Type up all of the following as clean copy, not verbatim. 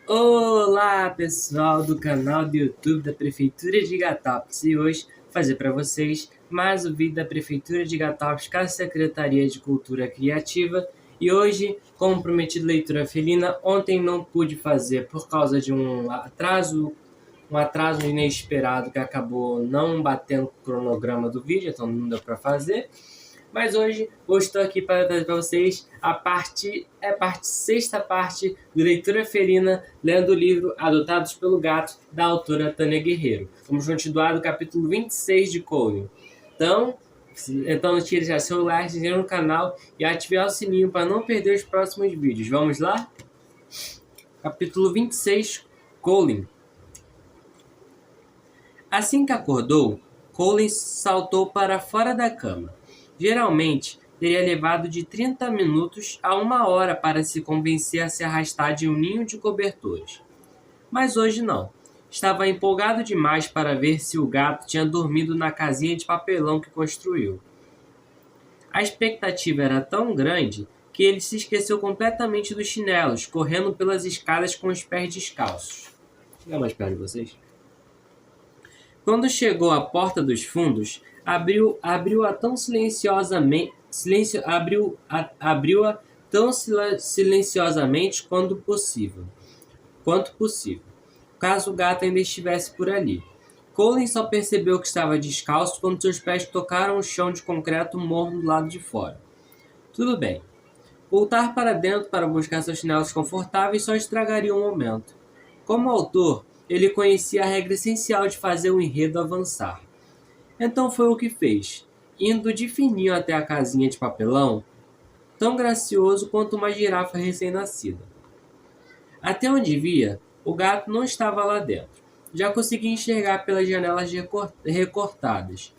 Olá, pessoal do canal do YouTube da Prefeitura de Igatópolis, e hoje vou fazer para vocês mais um vídeo da Prefeitura de Igatópolis com a Secretaria de Cultura Criativa. E hoje, como prometido, leitura felina. Ontem não pude fazer por causa de um atraso inesperado que acabou não batendo com o cronograma do vídeo, então não deu para fazer. Mas hoje eu estou aqui para trazer para vocês sexta parte de Leitura Felina, lendo o livro Adotados pelo Gato, da autora Tânia Guerreiro. Vamos continuar do capítulo 26 de Colin. Então não tire já seu like, se inscreva no canal e ative o sininho para não perder os próximos vídeos. Vamos lá? Capítulo 26, Colin. Assim que acordou, Colin saltou para fora da cama. Geralmente, teria levado de 30 minutos a 1 hora para se convencer a se arrastar de um ninho de cobertores. Mas hoje não. Estava empolgado demais para ver se o gato tinha dormido na casinha de papelão que construiu. A expectativa era tão grande que ele se esqueceu completamente dos chinelos, correndo pelas escadas com os pés descalços. Vou chegar mais perto de vocês. Quando chegou à porta dos fundos, abriu-a tão silenciosamente quanto possível, caso o gato ainda estivesse por ali. Colin só percebeu que estava descalço quando seus pés tocaram o chão de concreto morno do lado de fora. Tudo bem. Voltar para dentro para buscar seus chinelos confortáveis só estragaria o momento. Como autor, ele conhecia a regra essencial de fazer o enredo avançar. Então foi o que fez, indo de fininho até a casinha de papelão, tão gracioso quanto uma girafa recém-nascida. Até onde via, o gato não estava lá dentro. Já conseguia enxergar pelas janelas recortadas.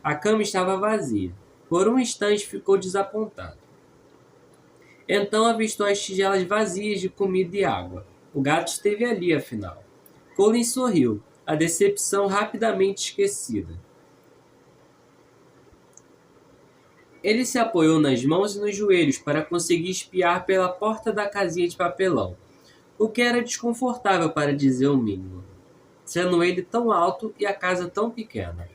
A cama estava vazia. Por um instante ficou desapontado. Então avistou as tigelas vazias de comida e água. O gato esteve ali, afinal. Colin sorriu, a decepção rapidamente esquecida. Ele se apoiou nas mãos e nos joelhos para conseguir espiar pela porta da casinha de papelão, o que era desconfortável para dizer o mínimo, sendo ele tão alto e a casa tão pequena.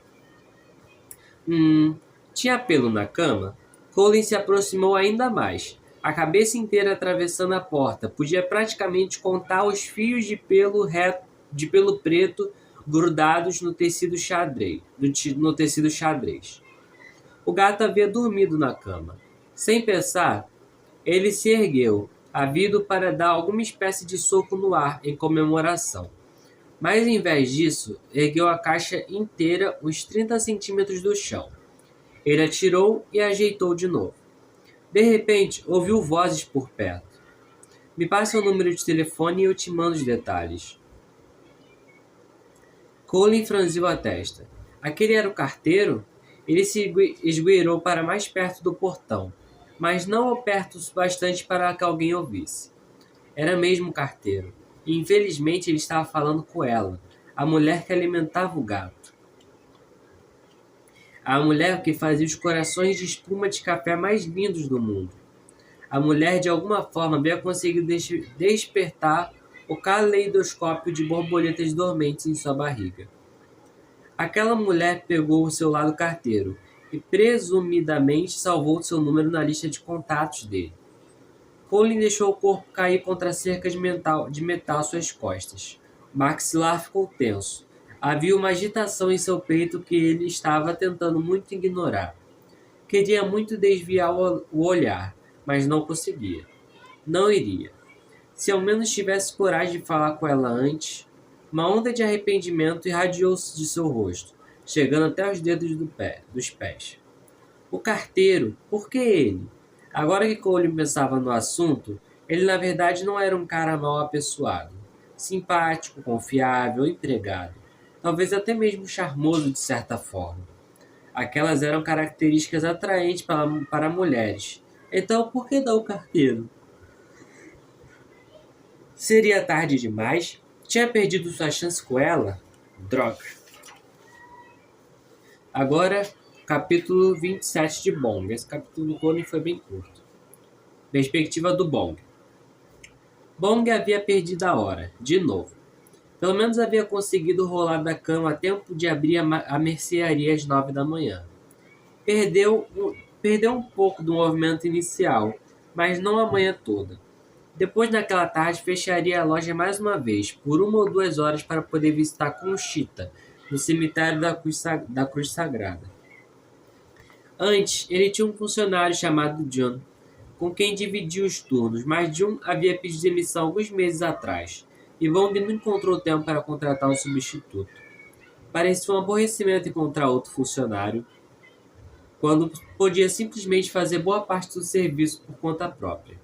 Tinha pelo na cama? Colin se aproximou ainda mais, a cabeça inteira atravessando a porta. Podia praticamente contar os fios de pelo preto grudados no tecido xadrez. O gato havia dormido na cama. Sem pensar, ele se ergueu, havido para dar alguma espécie de soco no ar em comemoração. Mas, em vez disso, ergueu a caixa inteira uns 30 centímetros do chão. Ele atirou e ajeitou de novo. De repente, ouviu vozes por perto. Me passe o número de telefone e eu te mando os detalhes. Colin franziu a testa. Aquele era o carteiro? Ele se esgueirou para mais perto do portão, mas não perto o bastante para que alguém ouvisse. Era mesmo o carteiro, e infelizmente ele estava falando com ela, a mulher que alimentava o gato. A mulher que fazia os corações de espuma de café mais lindos do mundo. A mulher, de alguma forma, havia conseguido despertar o caleidoscópio de borboletas dormentes em sua barriga. Aquela mulher pegou o seu lado carteiro e presumidamente salvou seu número na lista de contatos dele. Colin deixou o corpo cair contra a cerca de metal às suas costas. O maxilar ficou tenso. Havia uma agitação em seu peito que ele estava tentando muito ignorar. Queria muito desviar o olhar, mas não conseguia. Não iria. Se ao menos tivesse coragem de falar com ela antes. Uma onda de arrependimento irradiou-se de seu rosto, chegando até os dedos dos pés. O carteiro, por que ele? Agora que Colin pensava no assunto, ele na verdade não era um cara mal apessoado. Simpático, confiável, empregado. Talvez até mesmo charmoso de certa forma. Aquelas eram características atraentes para mulheres. Então, por que dar o carteiro? Seria tarde demais? Tinha perdido sua chance com ela? Droga. Agora, capítulo 27 de Bong. Esse capítulo do Colin foi bem curto. Perspectiva do Bong. Bong havia perdido a hora, de novo. Pelo menos havia conseguido rolar da cama a tempo de abrir a mercearia às 9 da manhã. Perdeu um pouco do movimento inicial, mas não a manhã toda. Depois, naquela tarde, fecharia a loja mais uma vez, por 1 ou 2 horas, para poder visitar Conchita, no cemitério da Cruz Sagrada. Antes, ele tinha um funcionário chamado John, com quem dividia os turnos, mas John havia pedido demissão alguns meses atrás, e Bong não encontrou tempo para contratar um substituto. Parecia um aborrecimento encontrar outro funcionário, quando podia simplesmente fazer boa parte do serviço por conta própria.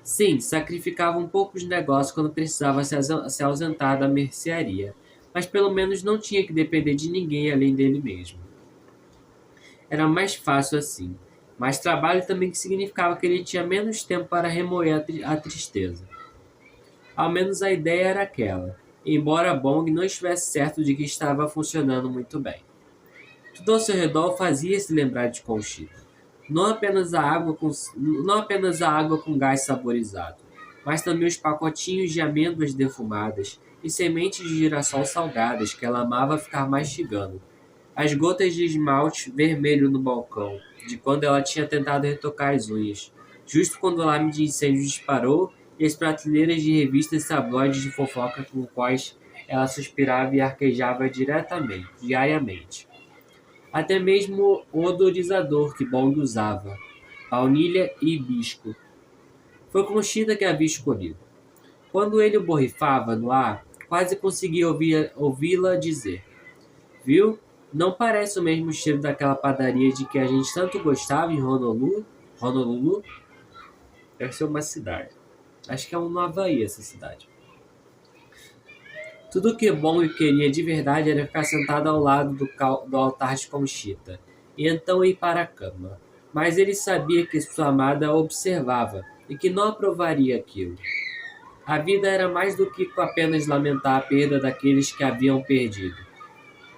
Sim, sacrificava um pouco de negócio quando precisava se ausentar da mercearia, mas pelo menos não tinha que depender de ninguém além dele mesmo. Era mais fácil assim, mas trabalho também significava que ele tinha menos tempo para remoer a tristeza. Ao menos a ideia era aquela, embora Bong não estivesse certo de que estava funcionando muito bem. Tudo ao seu redor fazia-se lembrar de Conchita. Não apenas a água com gás saborizado, mas também os pacotinhos de amêndoas defumadas e sementes de girassol salgadas que ela amava ficar mastigando. As gotas de esmalte vermelho no balcão, de quando ela tinha tentado retocar as unhas, justo quando o alarme de incêndio disparou e as prateleiras de revistas tabloides de fofoca com quais ela suspirava e arquejava diariamente. Até mesmo o odorizador que Bong usava, baunilha e hibisco. Foi Conchita que havia escolhido. Quando ele o borrifava no ar, quase conseguia ouvi-la dizer: Viu? Não parece o mesmo cheiro daquela padaria de que a gente tanto gostava em Honolulu? Honolulu? Deve ser uma cidade. Acho que é no Havaí essa cidade. Tudo o que Bong queria de verdade era ficar sentado ao lado do altar de Conchita, e então ir para a cama. Mas ele sabia que sua amada a observava, e que não aprovaria aquilo. A vida era mais do que apenas lamentar a perda daqueles que haviam perdido.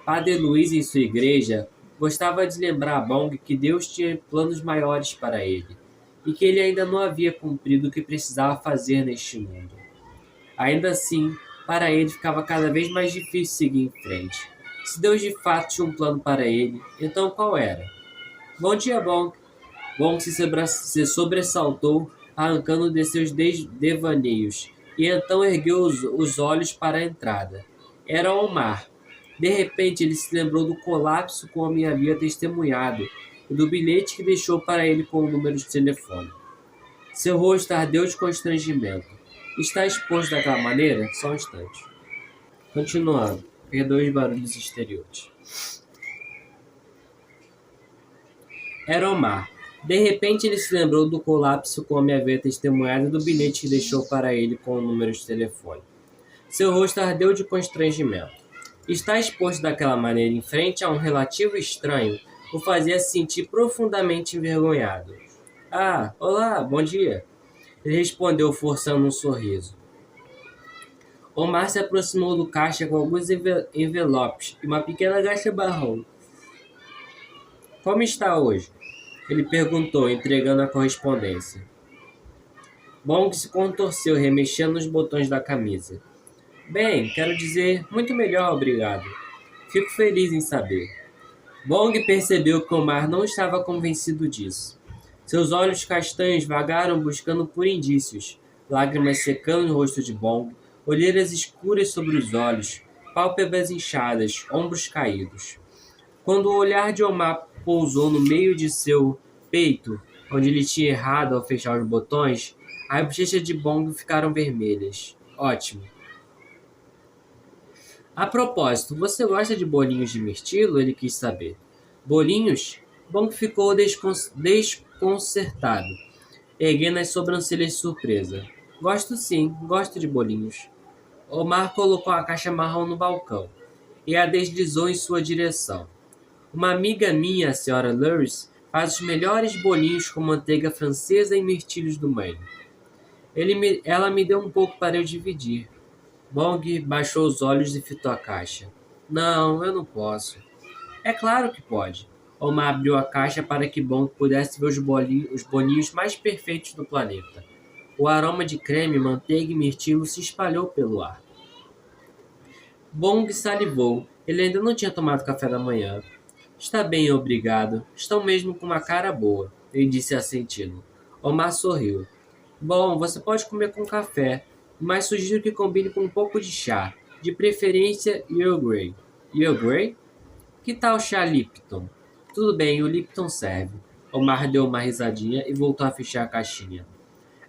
Padre Luiz, em sua igreja, gostava de lembrar a Bong que Deus tinha planos maiores para ele, e que ele ainda não havia cumprido o que precisava fazer neste mundo. Ainda assim, para ele ficava cada vez mais difícil seguir em frente. Se Deus de fato tinha um plano para ele, então qual era? Bom dia, Bong. Bong se sobressaltou, arrancando de seus devaneios, e então ergueu os olhos para a entrada. Era Omar. De repente, ele se lembrou do colapso como havia testemunhado e do bilhete que deixou para ele com o número de telefone. Seu rosto ardeu de constrangimento. Está exposto daquela maneira? Só um instante. Continuando. Perdoe os barulhos exteriores. Era Omar. De repente, ele se lembrou do colapso como havia testemunhado e do bilhete que deixou para ele com o número de telefone. Seu rosto ardeu de constrangimento. Estar exposto daquela maneira em frente a um relativo estranho o fazia se sentir profundamente envergonhado. Ah, olá, bom dia. Ele respondeu forçando um sorriso. Omar se aproximou do caixa com alguns envelopes e uma pequena caixa marrom. Como está hoje? Ele perguntou, entregando a correspondência. Bong se contorceu, remexendo nos botões da camisa. Bem, quero dizer, muito melhor, obrigado. Fico feliz em saber. Bong percebeu que Omar não estava convencido disso. Seus olhos castanhos vagaram buscando por indícios, lágrimas secando no rosto de Bong, olheiras escuras sobre os olhos, pálpebras inchadas, ombros caídos. Quando o olhar de Omar pousou no meio de seu peito, onde ele tinha errado ao fechar os botões, as bochechas de Bong ficaram vermelhas. Ótimo. A propósito, você gosta de bolinhos de mirtilo? Ele quis saber. Bolinhos? Bong ficou desconcertado, erguendo as sobrancelhas de surpresa. Gosto sim, gosto de bolinhos. Omar colocou a caixa marrom no balcão e a deslizou em sua direção. Uma amiga minha, a senhora Lurris, faz os melhores bolinhos com manteiga francesa e mirtilhos do Maine. Ela me deu um pouco para eu dividir. Bong baixou os olhos e fitou a caixa. Não, eu não posso. É claro que pode. Omar abriu a caixa para que Bong pudesse ver os bolinhos mais perfeitos do planeta. O aroma de creme, manteiga e mirtilo se espalhou pelo ar. Bong salivou. Ele ainda não tinha tomado café da manhã. Está bem, obrigado. Estão mesmo com uma cara boa, ele disse assentindo. Omar sorriu. Bom, você pode comer com café, mas sugiro que combine com um pouco de chá, de preferência Earl Grey. Earl Grey? Que tal chá Lipton? Tudo bem, o Lipton serve. Omar deu uma risadinha e voltou a fechar a caixinha.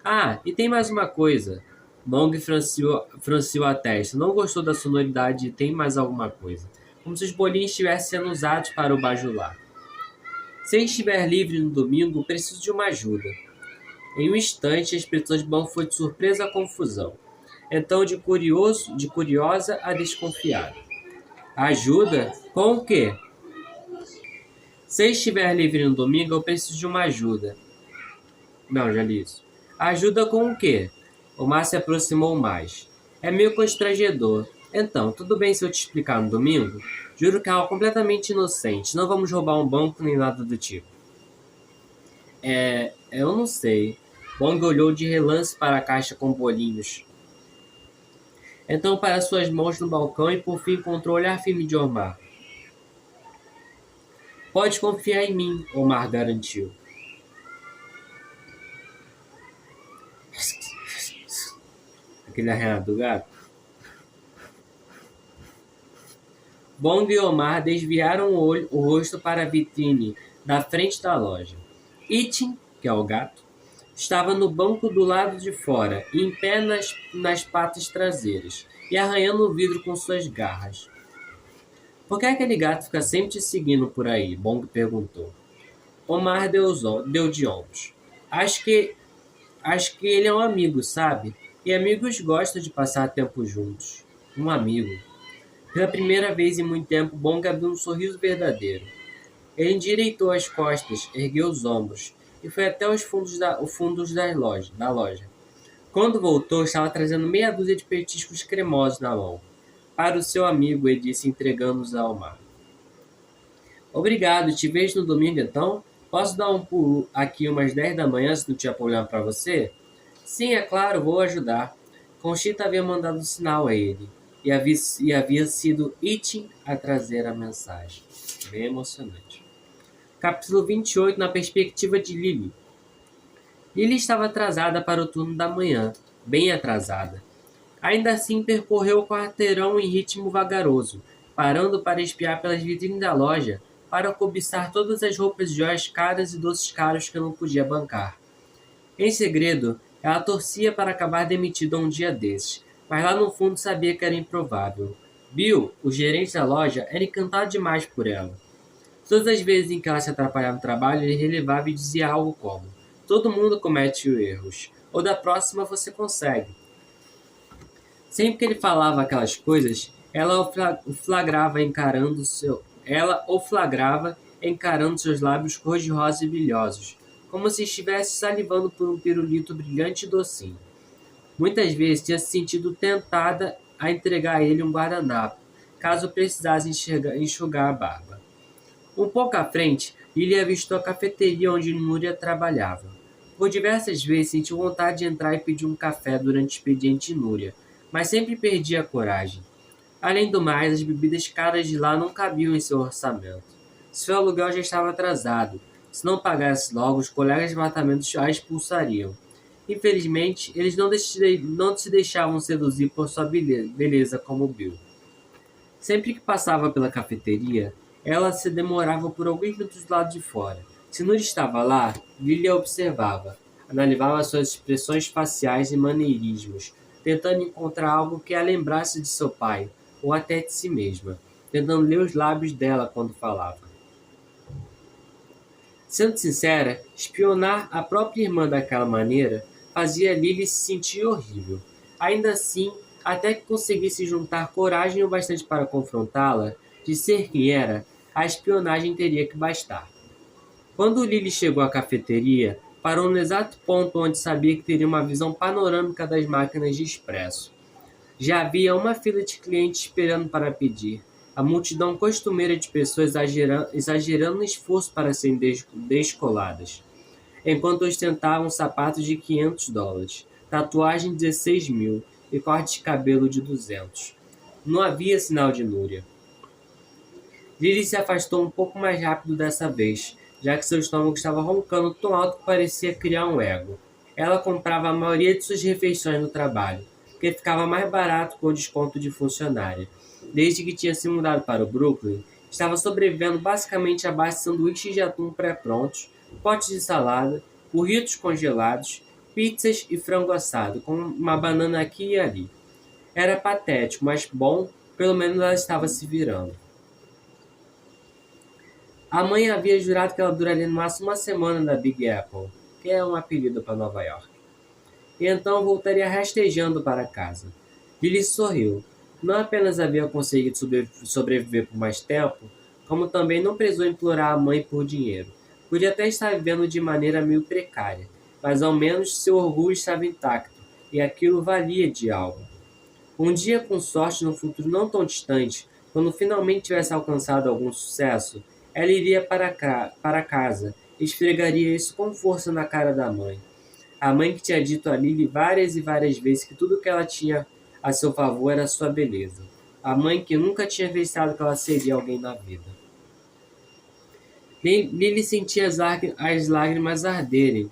Ah, e tem mais uma coisa. Bong franciu a testa. Não gostou da sonoridade de tem mais alguma coisa. Como se os bolinhos estivessem sendo usados para o bajular. Se estiver livre no domingo, preciso de uma ajuda. Em um instante, a expressão de Bong foi de surpresa a confusão. Então, de curiosa a desconfiada. Ajuda? Com o quê? Se estiver livre no domingo, eu preciso de uma ajuda. Não, já li isso. Ajuda com o quê? Omar se aproximou mais. É meio constrangedor. Então, tudo bem se eu te explicar no domingo? Juro que é algo completamente inocente. Não vamos roubar um banco nem nada do tipo. Eu não sei. Bong olhou de relance para a caixa com bolinhos. Então para suas mãos no balcão e por fim encontrou o olhar firme de Omar. Pode confiar em mim, Omar garantiu. Aquele arranhado do gato. Bong e Omar desviaram o rosto para a vitrine da frente da loja. Itin, que é o gato, estava no banco do lado de fora, em pé nas patas traseiras, e arranhando o vidro com suas garras. Por que aquele gato fica sempre te seguindo por aí? Bong perguntou. Omar deu de ombros. Acho que ele é um amigo, sabe? E amigos gostam de passar tempo juntos. Um amigo. Pela primeira vez em muito tempo, Bong abriu um sorriso verdadeiro. Ele endireitou as costas, ergueu os ombros e foi até os fundos da loja. Quando voltou, estava trazendo meia dúzia de petiscos cremosos na mão. Para o seu amigo, ele disse, entregando-os ao Omar. Obrigado, te vejo no domingo então? Posso dar um pulo aqui umas 10 da manhã se não tiver problema para você? Sim, é claro, vou ajudar. Conchita havia mandado um sinal a ele e havia sido Itin a trazer a mensagem. Bem emocionante. Capítulo 28, na perspectiva de Lily. Lily estava atrasada para o turno da manhã, bem atrasada. Ainda assim, percorreu o quarteirão em ritmo vagaroso, parando para espiar pelas vitrines da loja, para cobiçar todas as roupas de joias caras e doces caros que não podia bancar. Em segredo, ela torcia para acabar demitida um dia desses, mas lá no fundo sabia que era improvável. Bill, o gerente da loja, era encantado demais por ela. Todas as vezes em que ela se atrapalhava no trabalho, ele relevava e dizia algo como: todo mundo comete erros, ou da próxima você consegue. Sempre que ele falava aquelas coisas, ela o flagrava encarando seus lábios cor-de-rosa e brilhosos, como se estivesse salivando por um pirulito brilhante e docinho. Muitas vezes tinha se sentido tentada a entregar a ele um guardanapo, caso precisasse enxugar a barba. Um pouco à frente, Lily avistou a cafeteria onde Núria trabalhava. Por diversas vezes sentiu vontade de entrar e pedir um café durante o expediente de Núria, mas sempre perdia a coragem. Além do mais, as bebidas caras de lá não cabiam em seu orçamento. Seu aluguel já estava atrasado. Se não pagasse logo, os colegas de apartamento a expulsariam. Infelizmente, eles não se deixavam seduzir por sua beleza como Bill. Sempre que passava pela cafeteria, ela se demorava por alguns minutos do lado de fora. Se Núria estava lá, Lily a observava, analisava suas expressões faciais e maneirismos, tentando encontrar algo que a lembrasse de seu pai, ou até de si mesma, tentando ler os lábios dela quando falava. Sendo sincera, espionar a própria irmã daquela maneira fazia Lily se sentir horrível. Ainda assim, até que conseguisse juntar coragem o bastante para confrontá-la, de ser quem era, a espionagem teria que bastar. Quando Lily chegou à cafeteria, parou no exato ponto onde sabia que teria uma visão panorâmica das máquinas de expresso. Já havia uma fila de clientes esperando para pedir, a multidão costumeira de pessoas exagerando no esforço para serem descoladas, enquanto ostentavam sapatos de $500. tatuagem 16.000 e corte de cabelo de 200. Não havia sinal de Núria. Lily se afastou um pouco mais rápido dessa vez, já que seu estômago estava roncando tão alto que parecia criar um ego. Ela comprava a maioria de suas refeições no trabalho, porque ficava mais barato com o desconto de funcionária. Desde que tinha se mudado para o Brooklyn, estava sobrevivendo basicamente à base de sanduíches de atum pré-prontos, potes de salada, burritos congelados, pizzas e frango assado, com uma banana aqui e ali. Era patético, mas bom, pelo menos ela estava se virando. A mãe havia jurado que ela duraria no máximo uma semana na Big Apple, que é um apelido para Nova York. E então voltaria rastejando para casa. Lily sorriu. Não apenas havia conseguido sobreviver por mais tempo, como também não precisou implorar à mãe por dinheiro. Podia até estar vivendo de maneira meio precária, mas ao menos seu orgulho estava intacto, e aquilo valia de algo. Um dia, com sorte, no futuro não tão distante, quando finalmente tivesse alcançado algum sucesso, ela iria para casa e esfregaria isso com força na cara da mãe. A mãe que tinha dito a Lily várias e várias vezes que tudo que ela tinha a seu favor era sua beleza. A mãe que nunca tinha pensado que ela seria alguém na vida. Lily sentia as lágrimas arderem.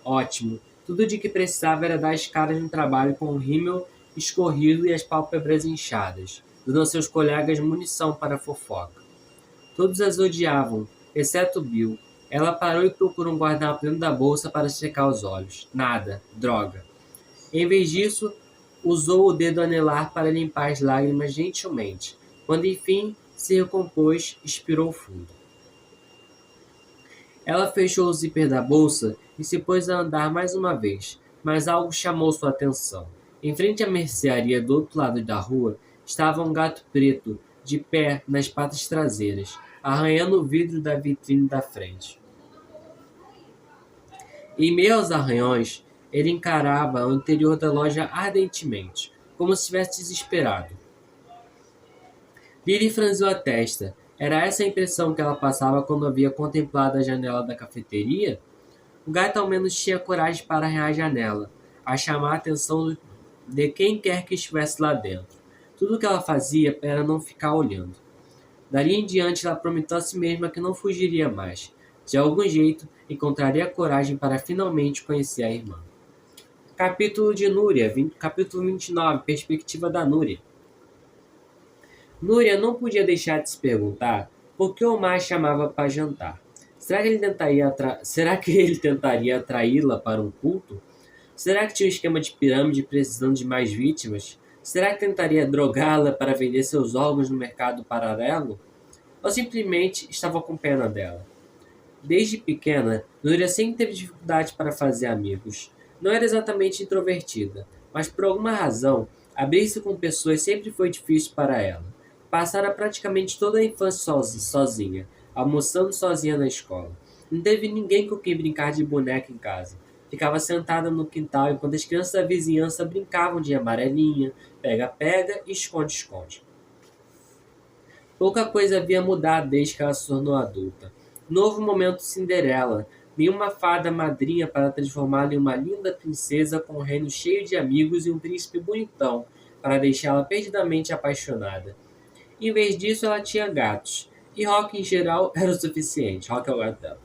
Ótimo. Tudo de que precisava era dar escadas no trabalho com o rímel escorrido e as pálpebras inchadas, dando aos seus colegas munição para a fofoca. Todos as odiavam, exceto Bill. Ela parou e procurou um guardanapo dentro da bolsa para secar os olhos. Nada. Droga. Em vez disso, usou o dedo anelar para limpar as lágrimas gentilmente. Quando enfim se recompôs, expirou fundo. Ela fechou o zíper da bolsa e se pôs a andar mais uma vez, mas algo chamou sua atenção. Em frente à mercearia do outro lado da rua, estava um gato preto, de pé nas patas traseiras, arranhando o vidro da vitrine da frente. Em meio aos arranhões, ele encarava o interior da loja ardentemente, como se estivesse desesperado. Lily franziu a testa. Era essa a impressão que ela passava quando havia contemplado a janela da cafeteria? O gato ao menos tinha coragem para arranhar a janela, a chamar a atenção de quem quer que estivesse lá dentro. Tudo o que ela fazia era não ficar olhando. Dali em diante, ela prometeu a si mesma que não fugiria mais. De algum jeito, encontraria coragem para finalmente conhecer a irmã. Capítulo de Núria, capítulo 29, perspectiva da Núria. Núria não podia deixar de se perguntar por que Omar chamava para jantar. Será que ele tentaria atraí-la para um culto? Será que tinha um esquema de pirâmide precisando de mais vítimas? Será que tentaria drogá-la para vender seus órgãos no mercado paralelo? Ou simplesmente estava com pena dela? Desde pequena, Núria sempre teve dificuldade para fazer amigos. Não era exatamente introvertida, mas por alguma razão, abrir-se com pessoas sempre foi difícil para ela. Passara praticamente toda a infância sozinha, almoçando sozinha na escola. Não teve ninguém com quem brincar de boneca em casa. Ficava sentada no quintal enquanto as crianças da vizinhança brincavam de amarelinha, pega-pega e esconde-esconde. Pouca coisa havia mudado desde que ela se tornou adulta. Novo momento Cinderela. Nenhuma fada madrinha para transformá-la em uma linda princesa com um reino cheio de amigos e um príncipe bonitão para deixá-la perdidamente apaixonada. Em vez disso, ela tinha gatos. E Rock, em geral, era o suficiente. Rock é o gato dela.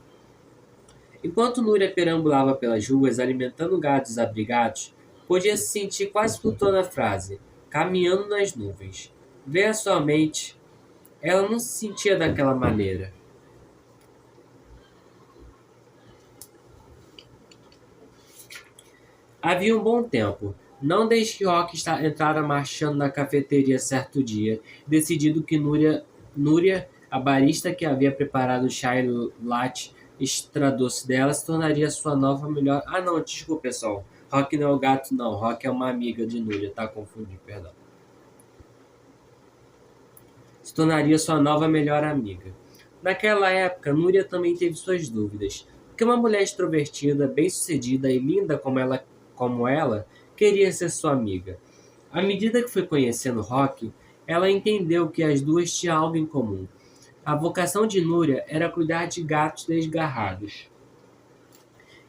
Enquanto Núria perambulava pelas ruas alimentando gatos abrigados, podia se sentir quase flutuando a frase, caminhando nas nuvens. Veja sua mente. Ela não se sentia daquela maneira. Havia um bom tempo, não desde que Rock entrara marchando na cafeteria certo dia, decidido que Núria, a barista que havia preparado o chai latte extra doce dela, se tornaria sua nova melhor... Ah, não, desculpa, pessoal. Rock não é o gato, não. Rock é uma amiga de Núria, tá? Confundi, perdão. Se tornaria sua nova melhor amiga. Naquela época, Núria também teve suas dúvidas. Porque uma mulher extrovertida, bem-sucedida e linda como ela queria ser sua amiga. À medida que foi conhecendo Rock, ela entendeu que as duas tinham algo em comum. A vocação de Núria era cuidar de gatos desgarrados.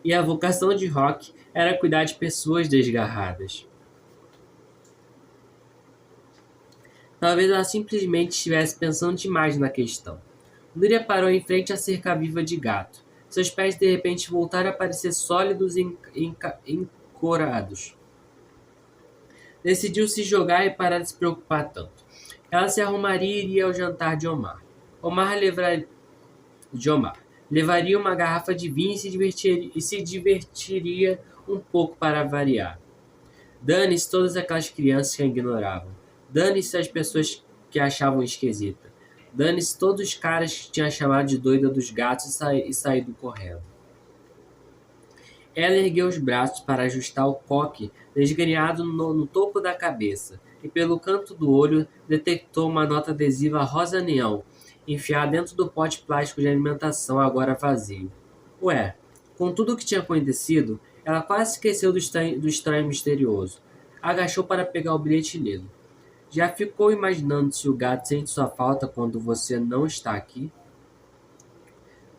E a vocação de Rock era cuidar de pessoas desgarradas. Talvez ela simplesmente estivesse pensando demais na questão. Núria parou em frente à cerca viva de gato. Seus pés de repente voltaram a parecer sólidos e encorados. Decidiu se jogar e parar de se preocupar tanto. Ela se arrumaria e iria ao jantar de Omar. Levaria uma garrafa de vinho e se divertiria um pouco para variar. Dane-se todas aquelas crianças que a ignoravam. Dane-se as pessoas que a achavam esquisita. Dane-se todos os caras que tinham chamado de doida dos gatos e saído correndo. Ela ergueu os braços para ajustar o coque desgrenhado no topo da cabeça e pelo canto do olho detectou uma nota adesiva rosa neon enfiada dentro do pote plástico de alimentação agora vazio. Ué, com tudo o que tinha acontecido, ela quase esqueceu do estranho misterioso. Agachou para pegar o bilhete e lê-lo. Já ficou imaginando se o gato sente sua falta quando você não está aqui?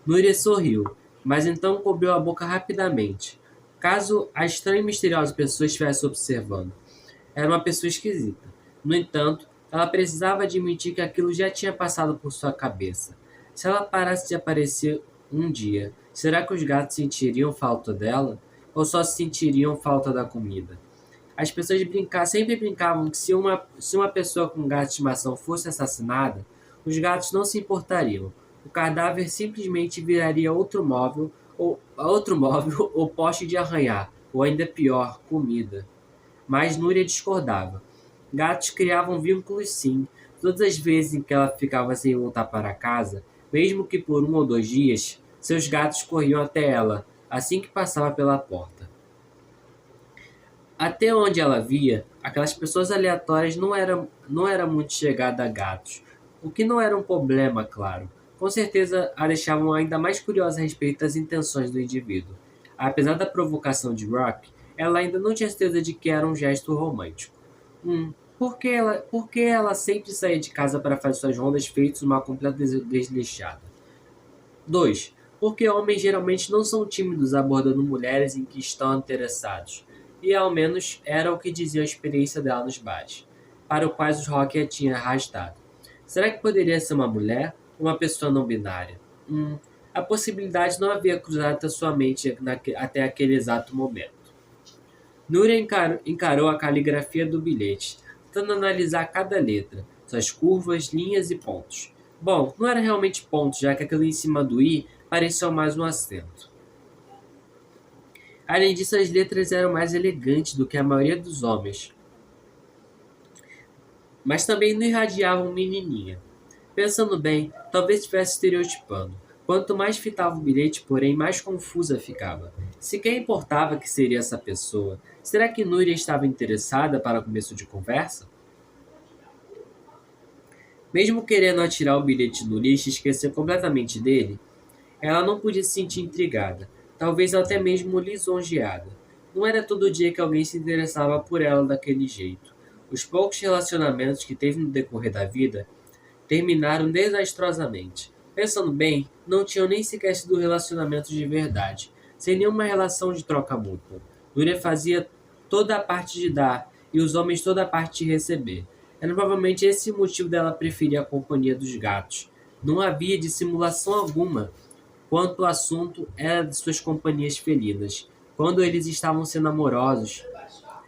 Núria sorriu, mas então cobriu a boca rapidamente. Caso a estranha e misteriosa pessoa estivesse observando. Era uma pessoa esquisita. No entanto, ela precisava admitir que aquilo já tinha passado por sua cabeça. Se ela parasse de aparecer um dia, será que os gatos sentiriam falta dela? Ou só sentiriam falta da comida? As pessoas sempre brincavam que se uma pessoa com gato de estimação fosse assassinada, os gatos não se importariam. O cadáver simplesmente viraria outro móvel ou poste de arranhar, ou ainda pior, comida. Mas Núria discordava. Gatos criavam vínculos sim. Todas as vezes em que ela ficava sem voltar para casa, mesmo que por 1 ou 2 dias, seus gatos corriam até ela, assim que passava pela porta. Até onde ela via, aquelas pessoas aleatórias não eram muito chegadas a gatos, o que não era um problema, claro. Com certeza a deixavam ainda mais curiosa a respeito das intenções do indivíduo. Apesar da provocação de Rock, ela ainda não tinha certeza de que era um gesto romântico. Por que ela sempre saía de casa para fazer suas rondas feitas uma completa desleixada? 2. Porque homens geralmente não são tímidos abordando mulheres em que estão interessados. E ao menos era o que dizia a experiência dela nos bares, para os quais o Rock a tinha arrastado. Será que poderia ser uma mulher ou uma pessoa não binária? A possibilidade não havia cruzado até sua mente até aquele exato momento. Núria encarou a caligrafia do bilhete, tentando analisar cada letra, suas curvas, linhas e pontos. Bom, não era realmente pontos, já que aquilo em cima do i parecia mais um acento. Além disso, as letras eram mais elegantes do que a maioria dos homens, mas também não irradiavam menininha. Pensando bem, talvez estivesse estereotipando. Quanto mais fitava o bilhete, porém, mais confusa ficava. Se quem importava que seria essa pessoa, será que Núria estava interessada para começo de conversa? Mesmo querendo atirar o bilhete no lixo e esquecer completamente dele, ela não podia se sentir intrigada, talvez até mesmo lisonjeada. Não era todo dia que alguém se interessava por ela daquele jeito. Os poucos relacionamentos que teve no decorrer da vida terminaram desastrosamente. Pensando bem, não tinham nem sequer sido relacionamentos de verdade, sem nenhuma relação de troca mútua. Núria fazia toda a parte de dar e os homens toda a parte de receber. Era provavelmente esse o motivo dela preferir a companhia dos gatos. Não havia dissimulação alguma quanto o assunto era de suas companhias felinas. Quando eles estavam sendo amorosos,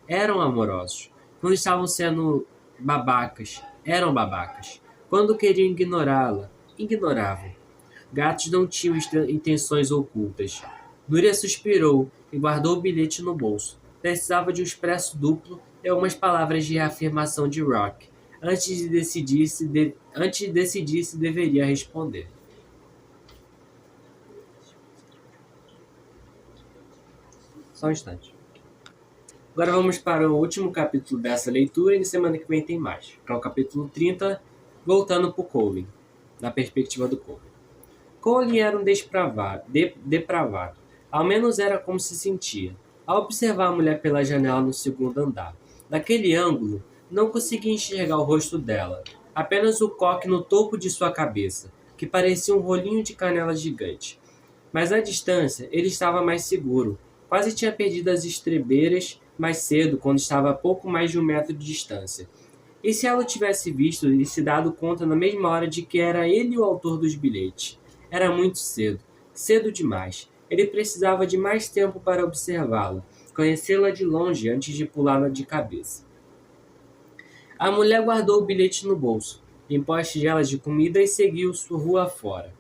eram amorosos. Quando estavam sendo babacas, eram babacas. Quando queriam ignorá-la, ignoravam. Gatos não tinham intenções ocultas. Núria suspirou e guardou o bilhete no bolso. Precisava de um expresso duplo e algumas palavras de reafirmação de Rock, antes de decidir se deveria responder. Só um instante. Agora vamos para o último capítulo dessa leitura e na semana que vem tem mais, que é o capítulo 30, voltando para o Colin, na perspectiva do Colin. Colin era um depravado. Ao menos era como se sentia. Ao observar a mulher pela janela no segundo andar, daquele ângulo, não conseguia enxergar o rosto dela, apenas o coque no topo de sua cabeça, que parecia um rolinho de canela gigante. Mas à distância, ele estava mais seguro, Quase tinha perdido as estrebeiras mais cedo, quando estava a pouco mais de 1 metro de distância. E se ela o tivesse visto e se dado conta na mesma hora de que era ele o autor dos bilhetes? Era muito cedo. Cedo demais. Ele precisava de mais tempo para observá-la, conhecê-la de longe antes de pulá-la de cabeça. A mulher guardou o bilhete no bolso, limpou as tigelas de comida e seguiu sua rua fora.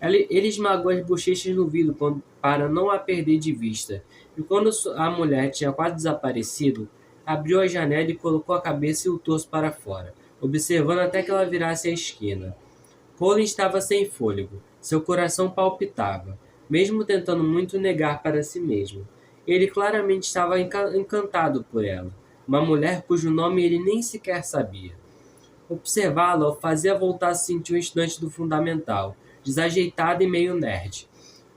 Ele esmagou as bochechas no vidro para não a perder de vista, e quando a mulher tinha quase desaparecido, abriu a janela e colocou a cabeça e o torso para fora, observando até que ela virasse a esquina. Colin estava sem fôlego. Seu coração palpitava, mesmo tentando muito negar para si mesmo. Ele claramente estava encantado por ela, uma mulher cujo nome ele nem sequer sabia. Observá-la o fazia voltar a se sentir um estudante do fundamental, desajeitado e meio nerd.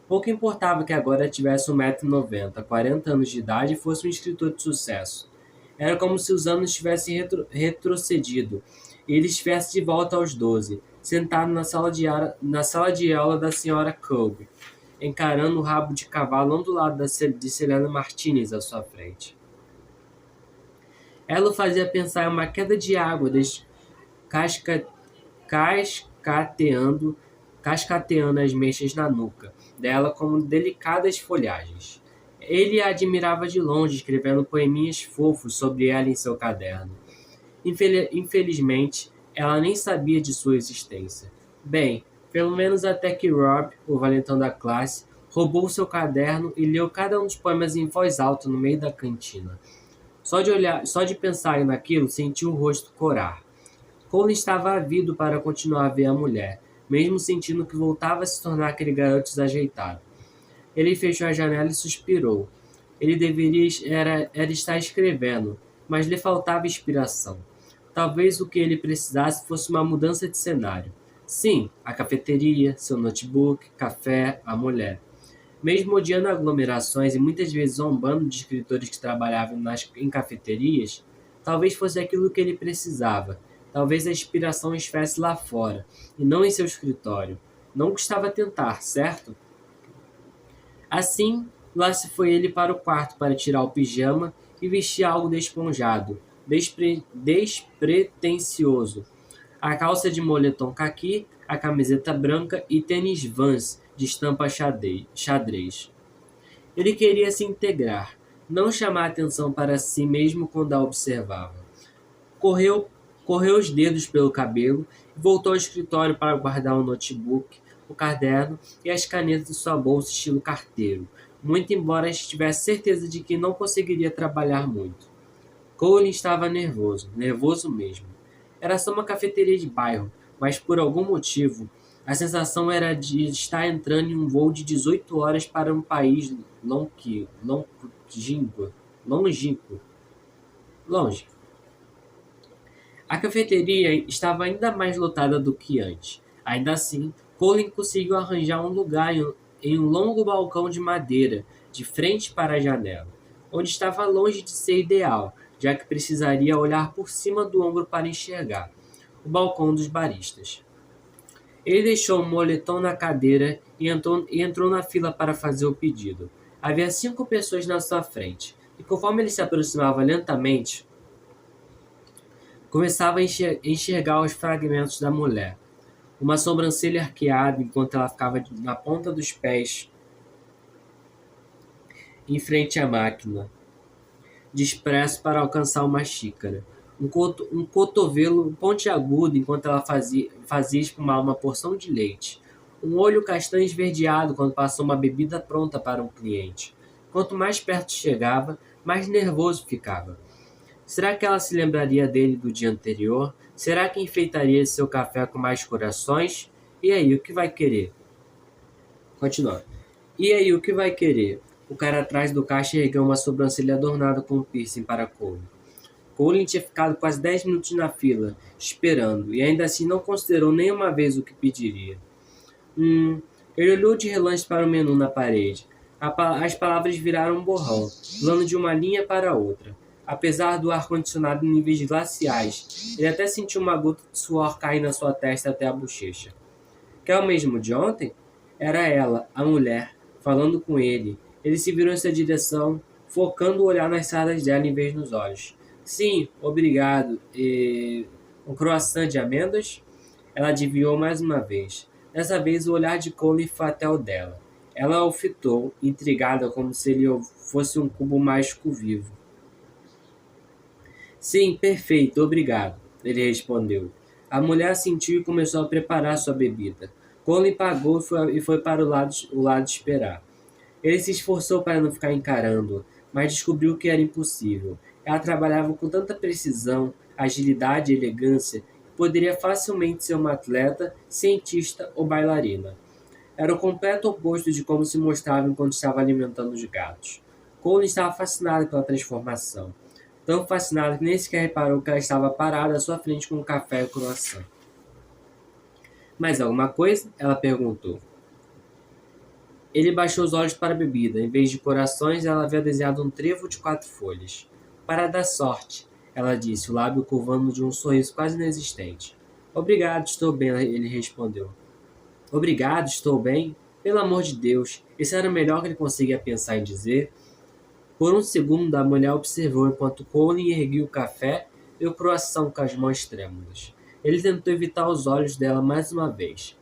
Pouco importava que agora tivesse 1,90 m, 40 anos de idade e fosse um escritor de sucesso. Era como se os anos tivessem retrocedido e ele estivesse de volta aos 12, sentado na sala de aula da Sra. Colby, encarando o rabo de cavalo ondulado de Selena Martinez à sua frente. Ela o fazia pensar em uma queda de água cascateando as mechas na nuca dela como delicadas folhagens. Ele a admirava de longe, escrevendo poeminhas fofos sobre ela em seu caderno. Infelizmente, ela nem sabia de sua existência. Bem, pelo menos até que Rob, o valentão da classe, roubou seu caderno e leu cada um dos poemas em voz alta no meio da cantina. Só de pensar naquilo, sentiu o rosto corar. Colin estava ávido para continuar a ver a mulher, mesmo sentindo que voltava a se tornar aquele garoto desajeitado. Ele fechou a janela e suspirou. Ele deveria era estar escrevendo, mas lhe faltava inspiração. Talvez o que ele precisasse fosse uma mudança de cenário. Sim, a cafeteria, seu notebook, café, a mulher. Mesmo odiando aglomerações e muitas vezes zombando de escritores que trabalhavam em cafeterias, talvez fosse aquilo que ele precisava. Talvez a inspiração estivesse lá fora, e não em seu escritório. Não custava tentar, certo? Assim, lá se foi ele para o quarto para tirar o pijama e vestir algo desponjado, despretensioso. A calça de moletom caqui, a camiseta branca e tênis Vans de estampa xadrez. Ele queria se integrar, não chamar atenção para si mesmo quando a observava. Correu os dedos pelo cabelo e voltou ao escritório para guardar o notebook, o caderno e as canetas em sua bolsa estilo carteiro, muito embora tivesse certeza de que não conseguiria trabalhar muito. Colin estava nervoso mesmo. Era só uma cafeteria de bairro, mas por algum motivo, a sensação era de estar entrando em um voo de 18 horas para um país longínquo. A cafeteria estava ainda mais lotada do que antes. Ainda assim, Colin conseguiu arranjar um lugar em um longo balcão de madeira, de frente para a janela, onde estava longe de ser ideal, já que precisaria olhar por cima do ombro para enxergar o balcão dos baristas. Ele deixou o moletom na cadeira e entrou na fila para fazer o pedido. Havia 5 pessoas na sua frente, e conforme ele se aproximava lentamente, começava a enxergar os fragmentos da mulher. Uma sobrancelha arqueada enquanto ela ficava na ponta dos pés em frente à máquina, dispresso para alcançar uma xícara. Um cotovelo pontiagudo enquanto ela fazia espumar uma porção de leite. Um olho castanho esverdeado quando passou uma bebida pronta para um cliente. Quanto mais perto chegava, mais nervoso ficava. Será que ela se lembraria dele do dia anterior? Será que enfeitaria seu café com mais corações? E aí, o que vai querer? Continua. E aí, o que vai querer? O cara atrás do caixa ergueu uma sobrancelha adornada com um piercing para Colin. Colin tinha ficado quase 10 minutos na fila, esperando, e ainda assim não considerou nenhuma vez o que pediria. Ele olhou de relance para o menu na parede. As palavras viraram um borrão, pulando de uma linha para outra. Apesar do ar-condicionado em níveis glaciais, ele até sentiu uma gota de suor cair na sua testa até a bochecha. Quer o mesmo de ontem? Era ela, a mulher, falando com ele, Ele se virou em sua direção, focando o olhar nas sardas dela em vez nos olhos. Sim, obrigado. E um croissant de amêndoas? Ela adivinhou mais uma vez. Dessa vez o olhar de Colin foi até o dela. Ela o fitou, intrigada, como se ele fosse um cubo mágico vivo. Sim, perfeito, obrigado, ele respondeu. A mulher assentiu e começou a preparar sua bebida. Colin pagou e foi para o lado esperar. Ele se esforçou para não ficar encarando, mas descobriu que era impossível. Ela trabalhava com tanta precisão, agilidade e elegância que poderia facilmente ser uma atleta, cientista ou bailarina. Era o completo oposto de como se mostrava enquanto estava alimentando os gatos. Colin estava fascinado pela transformação. Tão fascinado que nem sequer reparou que ela estava parada à sua frente com um café e croissant. Mais alguma coisa? Ela perguntou. Ele baixou os olhos para a bebida. Em vez de corações, ela havia desenhado um trevo de 4 folhas. Para dar sorte, ela disse, o lábio curvando de um sorriso quase inexistente. Obrigado, estou bem, ele respondeu. Obrigado, estou bem? Pelo amor de Deus, isso era o melhor que ele conseguia pensar em dizer. Por um segundo, a mulher observou enquanto Colin erguia o café e o croissant com as mãos trêmulas. Ele tentou evitar os olhos dela mais uma vez.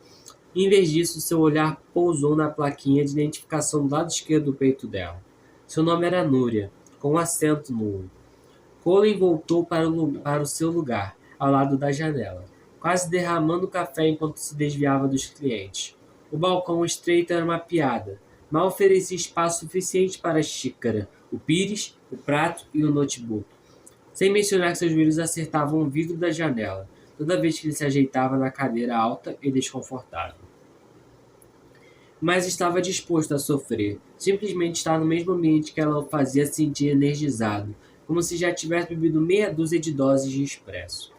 Em vez disso, seu olhar pousou na plaquinha de identificação do lado esquerdo do peito dela. Seu nome era Núria, com um acento no U. Colin voltou para o seu lugar, ao lado da janela, quase derramando o café enquanto se desviava dos clientes. O balcão estreito era uma piada. Mal oferecia espaço suficiente para a xícara, o pires, o prato e o notebook. Sem mencionar que seus joelhos acertavam o vidro da janela, toda vez que ele se ajeitava na cadeira alta e desconfortável. Mas estava disposto a sofrer. Simplesmente estar no mesmo ambiente que ela o fazia sentir energizado, como se já tivesse bebido meia dúzia de doses de expresso.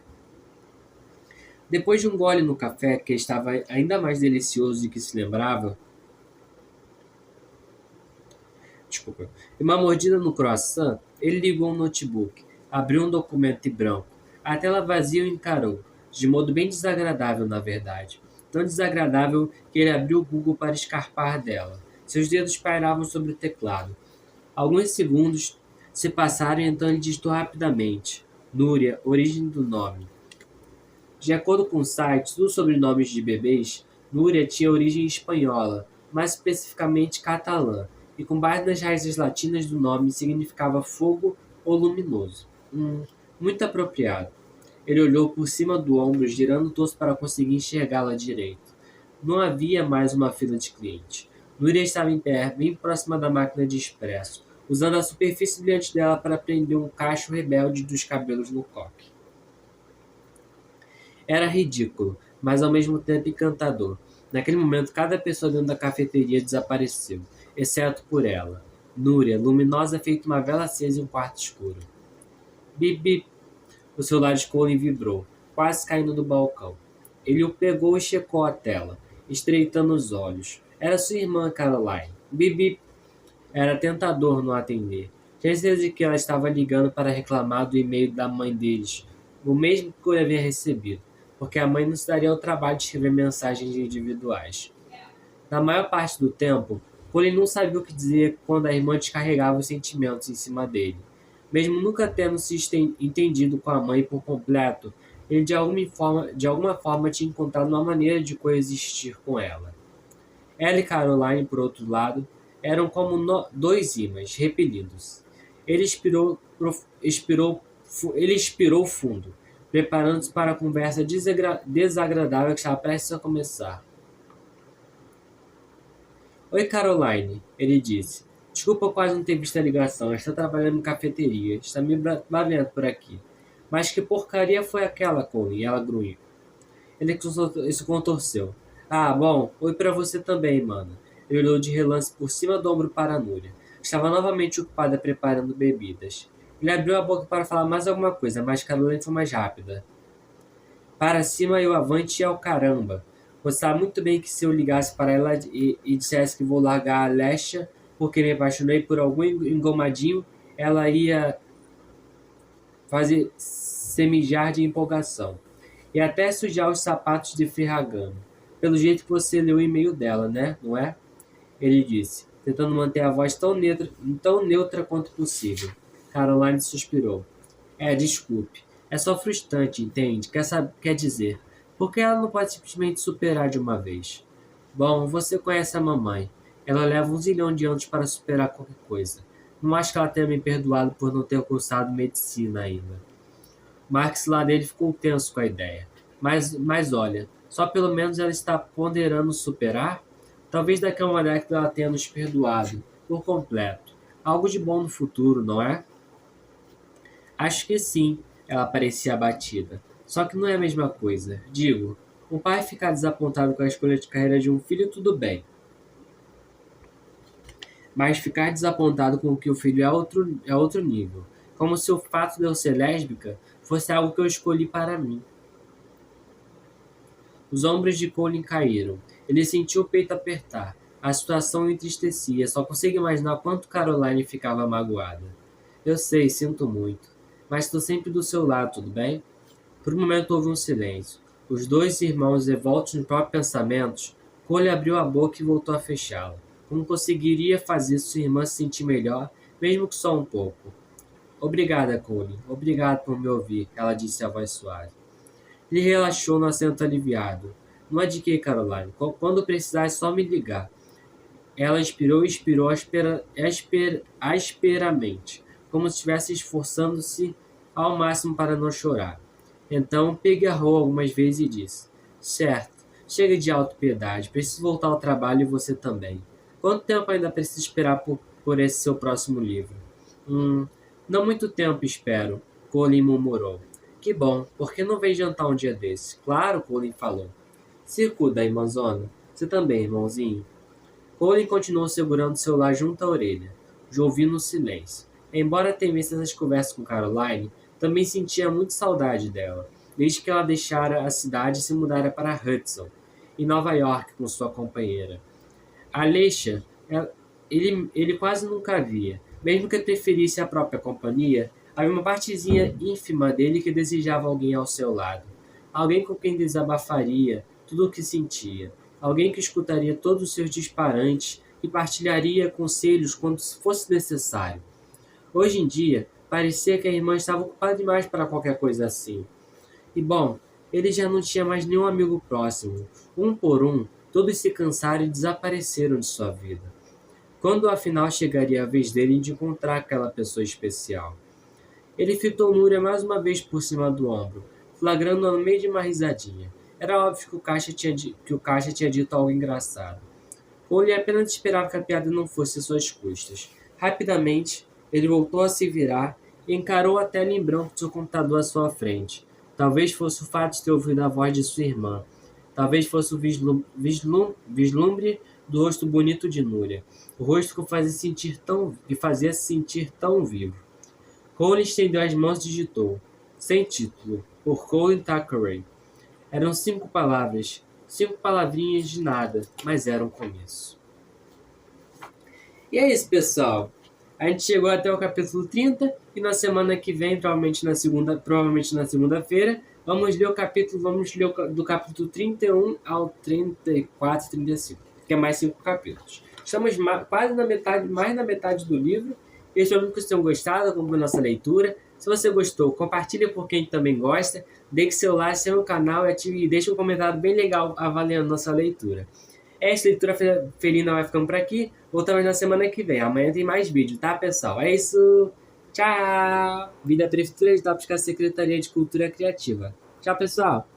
Depois de um gole no café, que estava ainda mais delicioso do que se lembrava, e uma mordida no croissant, ele ligou o notebook, abriu um documento em branco. A tela vazia o encarou, de modo bem desagradável, na verdade. Tão desagradável que ele abriu o Google para escarpar dela. Seus dedos pairavam sobre o teclado. Alguns segundos se passaram e então ele digitou rapidamente. Núria, origem do nome. De acordo com sites dos sobrenomes de bebês, Núria tinha origem espanhola, mais especificamente catalã, e com base nas raízes latinas do nome significava fogo ou luminoso. Muito apropriado. Ele olhou por cima do ombro, girando o torso para conseguir enxergá-la direito. Não havia mais uma fila de clientes. Núria estava em pé, bem próxima da máquina de expresso, usando a superfície diante dela para prender um cacho rebelde dos cabelos no coque. Era ridículo, mas ao mesmo tempo encantador. Naquele momento, cada pessoa dentro da cafeteria desapareceu, exceto por ela. Núria, luminosa feito uma vela acesa em um quarto escuro. Bip, bip. O celular de Colin vibrou, quase caindo do balcão. Ele o pegou e checou a tela, estreitando os olhos. Era sua irmã, Caroline. Bip, bip. Era tentador não atender. Tinha certeza de que ela estava ligando para reclamar do e-mail da mãe deles, o mesmo que ele havia recebido, porque a mãe não se daria ao trabalho de escrever mensagens individuais. Na maior parte do tempo, Colin não sabia o que dizer quando a irmã descarregava os sentimentos em cima dele. Mesmo nunca tendo se entendido com a mãe por completo, ele de alguma forma tinha encontrado uma maneira de coexistir com ela. Ela e Caroline, por outro lado, eram como dois ímãs repelidos. Ele expirou fundo, preparando-se para a conversa desagradável que estava prestes a começar. Oi, Caroline, ele disse. Desculpa quase não ter visto a ligação. Está trabalhando em cafeteria. Está me bravendo por aqui. Mas que porcaria foi aquela, Colin? Ela grunhiu. Ele se contorceu. Ah, bom. Oi pra você também, mano. Ele olhou de relance por cima do ombro para a Núria. Estava novamente ocupada preparando bebidas. Ele abriu a boca para falar mais alguma coisa, mas Caroline foi mais rápida. Para cima e o avante e ao caramba. Você sabe muito bem que se eu ligasse para ela e dissesse que vou largar a Alessia porque me apaixonei por algum engomadinho, ela ia fazer semijar de empolgação. E até sujar os sapatos de Ferragamo. Pelo jeito que você leu o e-mail dela, né? Não é? Ele disse. tentando manter a voz tão neutra quanto possível. Caroline suspirou. Desculpe. É só frustrante, entende? Quer dizer, por que ela não pode simplesmente superar de uma vez? Bom, você conhece a mamãe. Ela leva 1 zilhão de anos para superar qualquer coisa. Não acho que ela tenha me perdoado por não ter cursado medicina ainda. Max lá dele ficou tenso com a ideia. Mas olha, só pelo menos ela está ponderando superar? Talvez daqui a uma década ela tenha nos perdoado, por completo. Algo de bom no futuro, não é? Acho que sim, ela parecia abatida. Só que não é a mesma coisa. Digo, um pai ficar desapontado com a escolha de carreira de um filho, tudo bem. Mas ficar desapontado com o que o filho é outro nível. Como se o fato de eu ser lésbica fosse algo que eu escolhi para mim. Os ombros de Colin caíram. Ele sentiu o peito apertar. A situação o entristecia. Só consigo imaginar quanto Caroline ficava magoada. Eu sei, sinto muito. Mas estou sempre do seu lado, tudo bem? Por um momento houve um silêncio. Os dois irmãos, devoltos nos próprios pensamentos, Cole abriu a boca e voltou a fechá-la. Como conseguiria fazer sua irmã se sentir melhor, mesmo que só um pouco? Obrigada, Cole. Obrigado por me ouvir, ela disse a voz suave. Ele relaxou no assento aliviado. Não é de que, Caroline. Quando precisar é só me ligar. Ela inspirou e expirou asperamente, como se estivesse esforçando-se ao máximo para não chorar. Então, pigarrou algumas vezes e disse: Certo, chega de autopiedade, preciso voltar ao trabalho e você também. Quanto tempo ainda precisa esperar por esse seu próximo livro? Não muito tempo, espero, Colin murmurou. Que bom, por que não vem jantar um dia desse? Claro, Colin falou. Se cuida, irmãzona. Você também, irmãozinho. Colin continuou segurando o celular junto à orelha, ouvindo no silêncio. Embora temesse essas conversas com Caroline, também sentia muita saudade dela, desde que ela deixara a cidade e se mudara para Hudson, em Nova York, com sua companheira. Alexa, ele quase nunca via. Mesmo que preferisse a própria companhia, havia uma partezinha ínfima dele que desejava alguém ao seu lado. Alguém com quem desabafaria tudo o que sentia. Alguém que escutaria todos os seus disparantes e partilharia conselhos quando fosse necessário. Hoje em dia, parecia que a irmã estava ocupada demais para qualquer coisa assim. E bom, ele já não tinha mais nenhum amigo próximo. Um por um, todos se cansaram e desapareceram de sua vida. Quando afinal chegaria a vez dele de encontrar aquela pessoa especial? Ele fitou Núria mais uma vez por cima do ombro, flagrando-a no meio de uma risadinha. Era óbvio que o caixa tinha dito algo engraçado. Cole apenas esperava que a piada não fosse às suas custas. Rapidamente, ele voltou a se virar e encarou a tela em branco do seu computador à sua frente. Talvez fosse o fato de ter ouvido a voz de sua irmã. Talvez fosse o vislumbre do rosto bonito de Núria. O rosto que fazia se sentir tão vivo. Cole estendeu as mãos e digitou. Sem título. Por Colin Thackeray. Eram 5 palavras. 5 palavrinhas de nada, mas era um começo. E é isso, pessoal. A gente chegou até o capítulo 30 e na semana que vem, provavelmente na segunda-feira, vamos ler do capítulo 31 ao 34, 35, que é mais 5 capítulos. Estamos quase mais na metade do livro. Eu espero que vocês tenham gostado, acompanhe nossa leitura. Se você gostou, compartilhe com quem também gosta, deixe seu like, seu canal e deixe um comentário bem legal avaliando nossa leitura. Essa leitura felina vai ficando por aqui. Voltamos na semana que vem. Amanhã tem mais vídeo, tá, pessoal? É isso. Tchau! Vida Prefeitura de Tópicos, Secretaria de Cultura Criativa. Tchau, pessoal!